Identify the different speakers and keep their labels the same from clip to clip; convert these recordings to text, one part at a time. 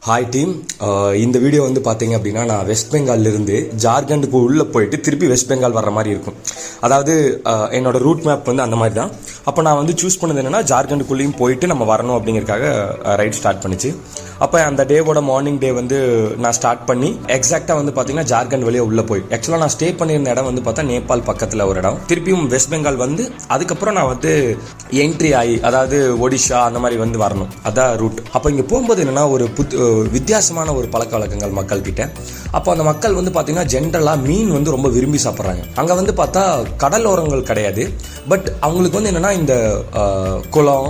Speaker 1: Hi team. இந்த video வந்து பார்த்தீங்க அப்படின்னா நான் வெஸ்ட் பெங்காலிருந்து ஜார்க்கண்டுக்கு உள்ளே போயிட்டு திருப்பி வெஸ்ட் பெங்கால் வர்ற மாதிரி இருக்கும். அதாவது என்னோட ரூட் மேப் வந்து அந்த மாதிரி தான். அப்போ நான் வந்து சூஸ் பண்ணது என்னென்னா ஜார்க்கண்டுக்குள்ளேயும் போயிட்டு நம்ம வரணும் அப்படிங்கிறதுக்காக ரைட் ஸ்டார்ட் பண்ணிச்சு. அப்போ அந்த டேவோட மார்னிங் டே வந்து நான் ஸ்டார்ட் பண்ணி எக்ஸாக்டாக வந்து பார்த்தீங்கன்னா ஜார்க்கண்ட் வழியாக உள்ளே போய் ஆக்சுவலாக நான் ஸ்டே பண்ணியிருந்த இடம் வந்து பார்த்தா நேபாள் பக்கத்தில் ஒரு இடம். திருப்பியும் வெஸ்ட் பெங்கால் வந்து அதுக்கப்புறம் நான் வந்து என்ட்ரி ஆகி அதாவது ஒடிஷா அந்த மாதிரி வந்து வரணும். அதான் ரூட். அப்போ இங்கே போகும்போது என்னென்னா ஒரு வித்தியாசமான ஒரு பழக்க வழக்கங்கள் மக்கள் கிட்ட. அப்போ அந்த மக்கள் வந்து பார்த்தீங்கன்னா ஜென்ரலாக மீன் வந்து ரொம்ப விரும்பி சாப்பிட்றாங்க. அங்கே வந்து பார்த்தா கடலோரங்கள் கிடையாது. பட் அவங்களுக்கு வந்து என்னென்னா இந்த குளம்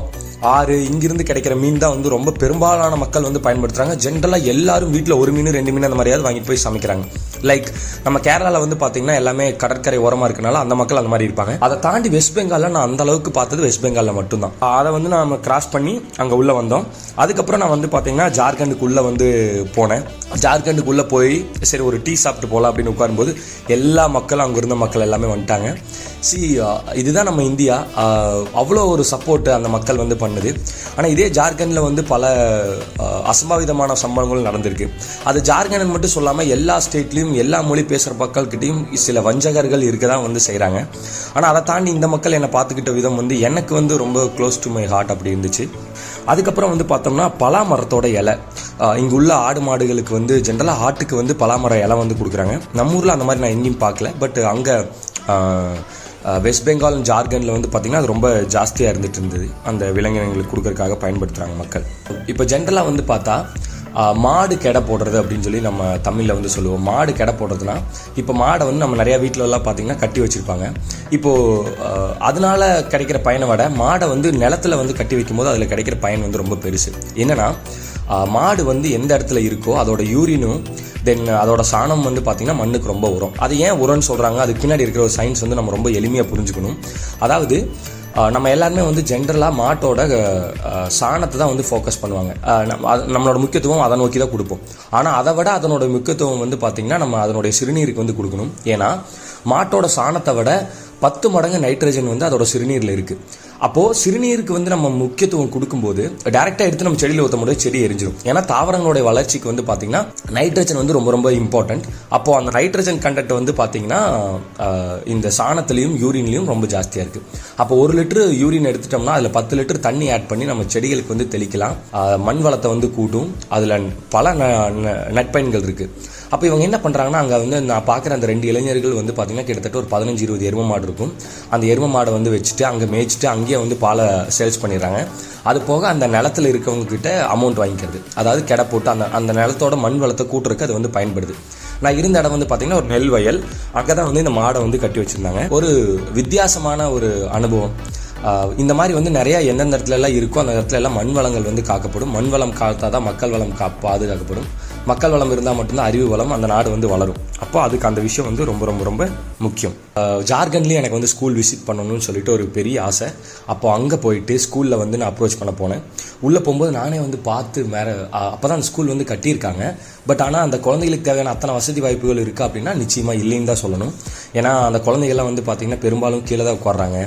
Speaker 1: ஆறு இங்கிருந்து கிடைக்கிற மீன் தான் வந்து ரொம்ப பெரும்பாலான மக்கள் வந்து பயன்படுத்துகிறாங்க. ஜென்ரலாக எல்லாரும் வீட்டில் ஒரு மீன் 2 மீன் அந்த மாதிரியாவது வாங்கிட்டு போய் சமைக்கிறாங்க. லைக் நம்ம கேரளாவில் வந்து பார்த்தீங்கன்னா எல்லாமே கடற்கரை ஓரமாக இருக்கனால அந்த மக்கள் அந்த மாதிரி இருப்பாங்க. அதை தாண்டி வெஸ்ட் பெங்காலில் நான் அந்த அளவுக்கு பார்த்தது வெஸ்ட் பெங்காலில் மட்டும்தான். அதை வந்து நம்ம கிராஸ் பண்ணி அங்கே உள்ளே வந்தோம். அதுக்கப்புறம் நான் வந்து பார்த்தீங்கன்னா ஜார்க்கண்டுக்குள்ளே வந்து போனேன். ஜார்க்கண்டுக்குள்ளே போய் சரி ஒரு டீ சாப்பிட்டு போகலாம் அப்படின்னு உட்காரும்போது எல்லா மக்களும் அங்கே இருந்த மக்கள் எல்லாமே வந்துட்டாங்க. இதுதான் நம்ம இந்தியா. அவ்வளோ ஒரு சப்போர்ட் அந்த மக்கள் வந்து பண்ணுது. ஆனால் இதே ஜார்க்கண்டில் வந்து பல அசம்பாவிதமான சம்பவங்கள் நடந்திருக்கு. அது ஜார்க்கண்ட் மட்டும் சொல்லாமல் எல்லா ஸ்டேட்லேயும் எல்லா மொழி பேசுகிற மக்கள்கிட்டையும் சில வஞ்சகர்கள் இருக்க தான் வந்து செய்கிறாங்க. ஆனால் அதை தாண்டி இந்த மக்கள் என்னை பார்த்துக்கிட்ட விதம் வந்து எனக்கு வந்து ரொம்ப க்ளோஸ் டு மை ஹார்ட் அப்படி இருந்துச்சு. அதுக்கப்புறம் வந்து பார்த்தோம்னா பலாமரத்தோட இலை, இங்கே உள்ள ஆடு மாடுகளுக்கு வந்து ஜென்ரலாக ஆட்டுக்கு வந்து பலாமர இலை வந்து கொடுக்குறாங்க. நம்ம ஊரில் அந்த மாதிரி நான் எங்கேயும் பார்க்கல. பட் அங்கே வெஸ்ட் பெங்கால் ஜார்க்கண்டில் வந்து பார்த்திங்கன்னா அது ரொம்ப ஜாஸ்தியாக இருந்துகிட்டு இருந்தது. அந்த விலங்கினங்களுக்கு கொடுக்கறதுக்காக பயன்படுத்துகிறாங்க மக்கள். இப்போ ஜென்ரலாக வந்து பார்த்தா மாடு கெடை போடுறது அப்படின்னு சொல்லி நம்ம தமிழில் வந்து சொல்லுவோம். மாடு கெடை போடுறதுனா இப்போ மாடை வந்து நம்ம நிறையா வீட்டிலலாம் பார்த்திங்கன்னா கட்டி வச்சுருப்பாங்க. இப்போது அதனால் கிடைக்கிற பயனை விட மாடை வந்து நிலத்தில் வந்து கட்டி வைக்கும்போது அதில் கிடைக்கிற பயன் வந்து ரொம்ப பெருசு. என்னென்னா மாடு வந்து எந்த இடத்துல இருக்கோ அதோட யூரினும் தென் அதோட சாணம் வந்து பார்த்திங்கன்னா மண்ணுக்கு ரொம்ப உரம். அது ஏன் உரம்னு சொல்கிறாங்க, அதுக்கு பின்னாடி இருக்கிற ஒரு சயின்ஸ் வந்து நம்ம ரொம்ப எளிமையாக புரிஞ்சுக்கணும். அதாவது நம்ம எல்லாருமே வந்து ஜென்ரலாக மாட்டோட சாணத்தை தான் வந்து ஃபோக்கஸ் பண்ணுவாங்க. நம்மளோட முக்கியத்துவம் அதை நோக்கி தான் கொடுப்போம். ஆனால் அதை விட அதனோட முக்கியத்துவம் வந்து பார்த்திங்கன்னா நம்ம அதனுடைய சிறுநீருக்கு வந்து கொடுக்கணும். ஏன்னா மாட்டோட சாணத்தை விட 10 மடங்கு நைட்ரஜன் வந்து அதோட சிறுநீரில் இருக்குது. அப்போது சிறுநீருக்கு வந்து நம்ம முக்கியத்துவம் கொடுக்கும்போது டைரெக்டாக எடுத்து நம்ம செடியில் ஊற்றும் போது செடி எரிஞ்சிடும். ஏன்னா தாவரங்களுடைய வளர்ச்சிக்கு வந்து பார்த்திங்கன்னா நைட்ரஜன் வந்து ரொம்ப ரொம்ப இம்பார்ட்டன்ட். அப்போது அந்த நைட்ரஜன் கண்டென்ட் வந்து பார்த்திங்கன்னா இந்த சாணத்துலேயும் யூரின்லேயும் ரொம்ப ஜாஸ்தியாக இருக்குது. அப்போ 1 லிட்டரு யூரின் எடுத்துட்டோம்னா அதில் 10 லிட்டர் தண்ணி ஆட் பண்ணி நம்ம செடிகளுக்கு வந்து தெளிக்கலாம். மண் வளத்தை வந்து கூட்டும். அதில் பல நட்பயன்கள் இருக்குது. அப்போ இவங்க என்ன பண்ணுறாங்கன்னா அங்கே வந்து நான் பார்க்குற அந்த 2 இளைஞர்கள் வந்து பார்த்திங்கன்னா கிட்டத்தட்ட ஒரு 15-20 எரும மாடு இருக்கும். அந்த எரும மாடை வந்து வச்சுட்டு அங்கே மேய்ச்சிட்டு அங்கேயே வந்து பாலை சேல்ஸ் பண்ணிடுறாங்க. அது போக அந்த நிலத்தில் இருக்கவங்க கிட்ட அமௌண்ட் வாங்கிக்கிறது. அதாவது கெடை போட்டு அந்த நிலத்தோட மண் வளத்தை கூட்டுறதுக்கு அது வந்து பயன்படுது. நான் இருந்த இடம் வந்து பார்த்திங்கன்னா ஒரு நெல் வயல். அங்கே தான் வந்து இந்த மாடை வந்து கட்டி வச்சுருந்தாங்க. ஒரு வித்தியாசமான ஒரு அனுபவம். இந்த மாதிரி வந்து நிறையா எந்தெந்த இடத்துல எல்லாம் இருக்கோ அந்த இடத்துல எல்லாம் மண் வளங்கள் வந்து காக்கப்படும். மண் வளம் காத்தா தான் மக்கள் வளம் பாதுகாக்கப்படும். மக்கள் வளம் இருந்தால் மட்டும்தான் அறிவு வளம் அந்த நாடு வந்து வளரும். அப்போ அதுக்கு அந்த விஷயம் வந்து ரொம்ப ரொம்ப ரொம்ப முக்கியம். ஜார்க்கண்ட்லேயும் எனக்கு வந்து ஸ்கூல் விசிட் பண்ணணும்னு சொல்லிட்டு ஒரு பெரிய ஆசை. அப்போ அங்கே போயிட்டு ஸ்கூலில் வந்து நான் அப்ரோச் பண்ண போனேன். உள்ளே போகும்போது நானே வந்து பார்த்து அப்போ தான் அந்த ஸ்கூல் வந்து கட்டியிருக்காங்க. பட் ஆனால் அந்த குழந்தைகளுக்கு தேவையான அத்தனை வசதி வாய்ப்புகள் இருக்கா அப்படின்னா நிச்சயமாக இல்லைன்னு தான் சொல்லணும். ஏன்னா அந்த குழந்தைகள்லாம் வந்து பார்த்திங்கன்னா பெரும்பாலும் கீழே தான் உட்கார்றாங்க.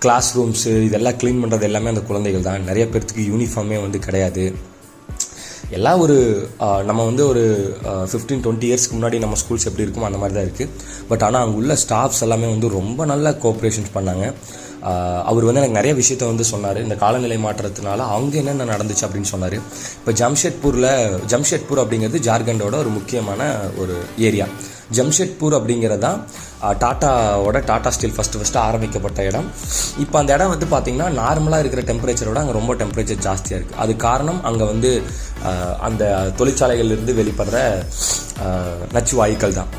Speaker 1: கிளாஸ் ரூம்ஸு இதெல்லாம் க்ளீன் பண்ணுறது எல்லாமே அந்த குழந்தைகள் தான். நிறைய பேர்த்துக்கு யூனிஃபார்மே வந்து கிடையாது. எல்லாம் ஒரு நம்ம வந்து ஒரு 15-20 இயர்ஸ்க்கு முன்னாடி நம்ம ஸ்கூல்ஸ் எப்படி இருக்குமோ அந்த மாதிரி தான் இருக்குது. பட் ஆனால் அங்கே உள்ள ஸ்டாஃப்ஸ் எல்லாமே வந்து ரொம்ப நல்ல கோஆப்ரேஷன்ஸ் பண்ணாங்க. அவர் வந்து எனக்கு நிறைய விஷயத்த வந்து சொன்னார். இந்த காலநிலை மாற்றத்தினால அங்கே என்னென்ன நடந்துச்சு அப்படின்னு சொன்னார். இப்போ ஜம்ஷெட்பூர் அப்படிங்கிறது ஜார்க்கண்டோட ஒரு முக்கியமான ஒரு ஏரியா. ஜம்ஷெட்பூர் அப்படிங்கிறது தான் டாடா ஸ்டீல் ஃபஸ்ட்டு ஆரம்பிக்கப்பட்ட இடம். இப்போ அந்த இடம் வந்து பார்த்திங்கன்னா நார்மலாக இருக்கிற டெம்பரேச்சரோட அங்கே ரொம்ப டெம்பரேச்சர் ஜாஸ்தியாக இருக்குது. அது காரணம் அங்கே வந்து அந்த தொழிற்சாலைகள்லேருந்து வெளிப்படுற நச்சு வாயுக்கள் தான்.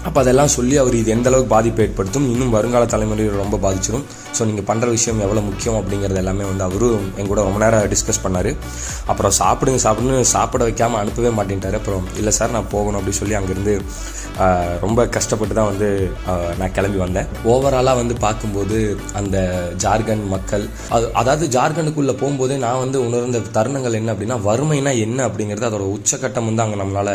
Speaker 1: அப்போ அதெல்லாம் சொல்லி அவர் இது எந்த அளவுக்கு பாதிப்பை ஏற்படுத்தும், இன்னும் வருங்கால தலைமுறையில் ரொம்ப பாதிச்சிடும். ஸோ நீங்கள் பண்ணுற விஷயம் எவ்வளோ முக்கியம் அப்படிங்கிறது எல்லாமே வந்து அவரும் எங்கூட ரொம்ப நேரம் டிஸ்கஸ் பண்ணார். அப்புறம் சாப்பிட வைக்காமல் அனுப்பவே மாட்டேன்ட்டார். அப்புறம் இல்லை சார் நான் போகணும் அப்படின்னு சொல்லி அங்கேருந்து ரொம்ப கஷ்டப்பட்டு தான் வந்து நான் கிளம்பி வந்தேன். ஓவராலாக வந்து பார்க்கும்போது அந்த ஜார்க்கண்ட் மக்கள் அதாவது ஜார்க்கண்டுக்குள்ளே போகும்போதே நான் வந்து உணர்ந்த தருணங்கள் என்ன அப்படின்னா வறுமைனா என்ன அப்படிங்கிறது அதோட உச்சக்கட்டம் வந்து அங்கே நம்மளால்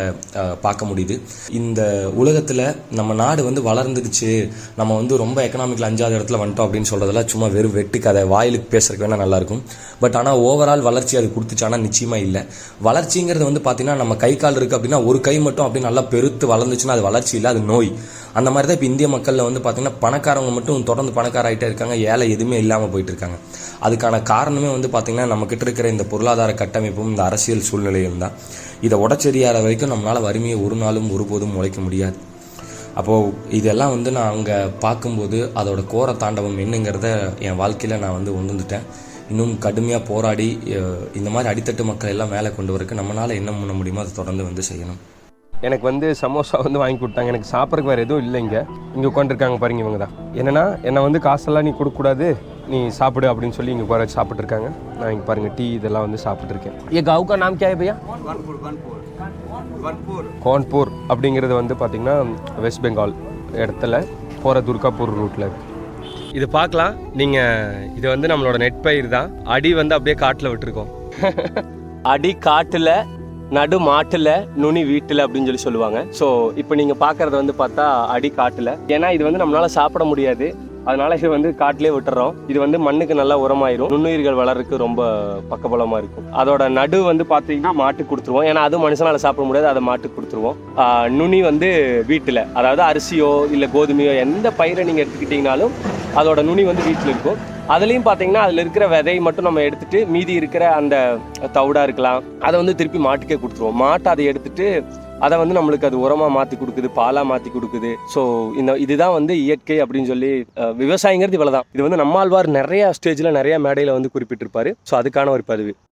Speaker 1: பார்க்க முடியுது. இந்த உலகத்தில் நம்ம நாடு வந்து வளர்ந்துருச்சு, நம்ம வந்து ரொம்ப எக்கனாமிக்கில் 5வது இடத்துல வந்துட்டோம் அப்படின்னு சொல்கிறதெல்லாம் சும்மா வெறும் வெட்டு கதை, வாயிலுக்கு பேசுறதுக்கு வேணால் நல்லாயிருக்கும். பட் ஆனால் ஓவரால் வளர்ச்சி அது கொடுத்துச்சானா நிச்சயமாக இல்லை. வளர்ச்சிங்கிறது வந்து பார்த்திங்கன்னா நம்ம கை கால் இருக்குது அப்படின்னா ஒரு கை மட்டும் அப்படி நல்லா பெருத்து வளர்ந்துச்சுன்னா அது வளர்ச்சி இல்லை, அது நோய். அந்த மாதிரி தான் இப்போ இந்திய மக்களில் வந்து பார்த்திங்கன்னா பணக்காரவங்க மட்டும் தொடர்ந்து பணக்காராகிட்டே இருக்காங்க, ஏழை எதுவுமே இல்லாமல் போயிட்டு இருக்காங்க. அதுக்கான காரணமே வந்து பார்த்திங்கன்னா நம்மக்கிட்ட இருக்கிற இந்த பொருளாதார கட்டமைப்பும் இந்த அரசியல் சூழ்நிலையும் தான். இதை உடச்செறியாத வரைக்கும் நம்மளால் வறுமையை ஒரு நாளும் ஒருபோதும் உழைக்க முடியாது. அப்போது இதெல்லாம் வந்து நான் அங்கே பார்க்கும்போது அதோட கோர தாண்டவம் என்னங்கிறத என் வாழ்க்கையில் நான் வந்து உணர்ந்துட்டேன். இன்னும் கடுமையாக போராடி இந்த மாதிரி அடித்தட்டு மக்கள் எல்லாம் மேலே கொண்டு வரக்கு நம்மளால் என்ன பண்ண முடியுமோ அதை தொடர்ந்து வந்து செய்யணும். எனக்கு வந்து சமோசா வந்து வாங்கி கொடுத்தாங்க. எனக்கு சாப்பிட்றதுக்கு வேறு எதுவும் இல்லை. இங்கே உட்காந்துருக்காங்க பாருங்க, இவங்க தான். என்னென்னா என்னை வந்து காசெல்லாம் நீ கொடுக்கக்கூடாது, நீ சாப்பிடு அப்படின்னு சொல்லி இங்கே உட்கார சாப்பிட்ருக்காங்க. நான் இங்கே பாருங்கள் டீ இதெல்லாம் வந்து சாப்பிட்ருக்கேன். ஏ கவுக்கா நாம் கே பையா? கான்பூர் அப்படிங்கிறது வந்து பார்த்திங்கன்னா வெஸ்ட் பெங்கால் இடத்துல போகிற துர்காப்பூர் ரூட்டில் இருக்குது. இது பார்க்கலாம் நீங்கள். இது வந்து நம்மளோட நெற்பயிர் தான். அடி வந்து அப்படியே காட்டில் விட்டுருக்கோம். அடி காட்டில், நடு மாட்டில், நுனி வீட்டில் அப்படின்னு சொல்லி சொல்லுவாங்க. ஸோ இப்போ நீங்கள் பார்க்குறது வந்து பார்த்தா அடி காட்டில். ஏன்னா இது வந்து நம்மளால் சாப்பிட முடியாது, அதனால இது வந்து காட்டிலே விட்டுறோம். இது வந்து மண்ணுக்கு நல்லா உரமாயிரும், நுண்ணுயிர்கள் வளர்றதுக்கு ரொம்ப பக்கபலமாக இருக்கும். அதோட நடு வந்து பார்த்தீங்கன்னா மாட்டுக்கு கொடுத்துருவோம், ஏன்னா அதுவும் மனுஷனால் சாப்பிட முடியாது, அதை மாட்டுக்கு கொடுத்துருவோம். நுனி வந்து வீட்டில், அதாவது அரிசியோ இல்லை கோதுமையோ எந்த பயிரை நீங்கள் எடுத்துக்கிட்டிங்கனாலும் அதோட நுனி வந்து வீட்டில் இருக்கும். அதுலேயும் பார்த்தீங்கன்னா அதில் இருக்கிற விதையை மட்டும் நம்ம எடுத்துகிட்டு மீதி இருக்கிற அந்த தவிடாக இருக்கலாம் அதை வந்து திருப்பி மாட்டுக்கே கொடுத்துருவோம். மாட்டை அதை எடுத்துகிட்டு அதை வந்து நம்மளுக்கு அது உரமாக மாற்றி கொடுக்குது, பாலாக மாற்றி கொடுக்குது. ஸோ இதுதான் வந்து இயற்கை அப்படின்னு சொல்லி விவசாயங்கிறது இவ்வளோ தான். இது வந்து நம்மாழ்வார் நிறைய ஸ்டேஜில் நிறைய மேடையில் வந்து குறிப்பிட்டிருப்பாரு. ஸோ அதுக்கான ஒரு பதிவு.